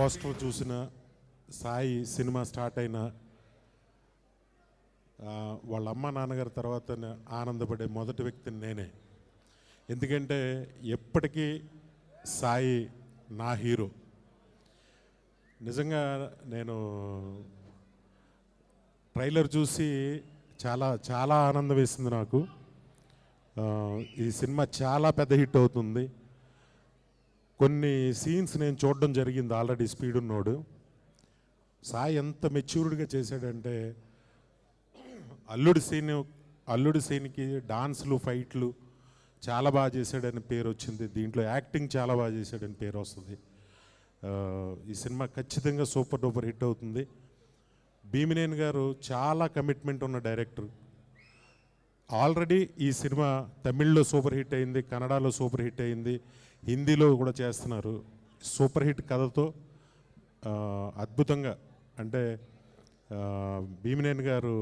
Poster చూసిన Sai cinema start అయిన వాళ్ళ అమ్మ నాన్నగారి తర్వాత ఆనందపడే మొదటి వ్యక్తిని నేనే. ఎందుకంటే ఎప్పటికీ సాయి నా హీరో. నిజంగా నేను ట్రైలర్ చూసి చాలా చాలా ఆనందం వేసింది నాకు. ఈ సినిమా చాలా పెద్ద హిట్ అవుతుంది. కొన్ని సీన్స్ నేను చూడడం జరిగింది ఆల్రెడీ. స్పీడ్ ఉన్నోడు సాయి ఎంత మెచ్యూర్డ్గా చేశాడంటే, అల్లుడి సీన్కి డాన్స్లు ఫైట్లు చాలా బాగా చేశాడని పేరు వచ్చింది. దీంట్లో యాక్టింగ్ చాలా బాగా చేశాడని పేరు వస్తుంది. ఈ సినిమా ఖచ్చితంగా సూపర్ డూపర్ హిట్ అవుతుంది. భీమినేని గారు చాలా కమిట్మెంట్ ఉన్న డైరెక్టర్. ఆల్రెడీ ఈ సినిమా తమిళ్లో సూపర్ హిట్ అయింది, కన్నడలో సూపర్ హిట్ అయింది, హిందీలో కూడా చేస్తున్నారు. సూపర్ హిట్ కథతో అద్భుతంగా, అంటే భీమినేని గారు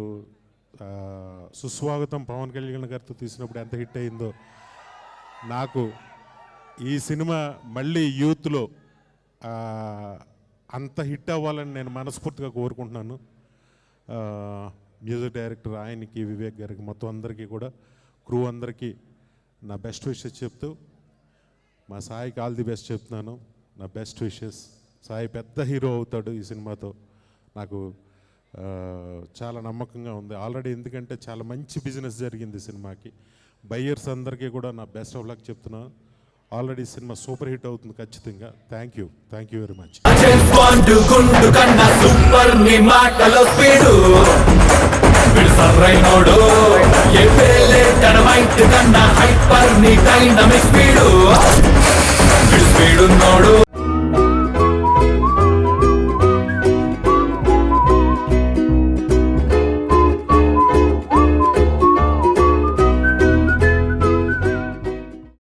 సుస్వాగతం పవన్ కళ్యాణ్ గారితో తీసినప్పుడు ఎంత హిట్ అయిందో, నాకు ఈ సినిమా మళ్ళీ యూత్లో అంత హిట్ అవ్వాలని నేను మనస్ఫూర్తిగా కోరుకుంటున్నాను. మ్యూజిక్ డైరెక్టర్ ఆయనకి, వివేక్ గారికి, మొత్తం అందరికీ కూడా, క్రూ అందరికీ నా బెస్ట్ విషెస్ చెప్తూ, మా సాయికి ఆల్ ది బెస్ట్ చెప్తున్నాను. నా బెస్ట్ విషెస్. సాయి పెద్ద హీరో అవుతాడు ఈ సినిమాతో, నాకు చాలా నమ్మకంగా ఉంది ఆల్రెడీ. ఎందుకంటే చాలా మంచి బిజినెస్ జరిగింది సినిమాకి. బయ్యర్స్ అందరికీ కూడా నా బెస్ట్ ఆఫ్ లక్ చెప్తున్నాను. ఆల్రెడీ సినిమా సూపర్ హిట్ అవుతుంది ఖచ్చితంగా. Thank you very much. Sarrainodu ఏ పేలే తన వైట్ కన్నా హైపర్ ని డైనమిక్స్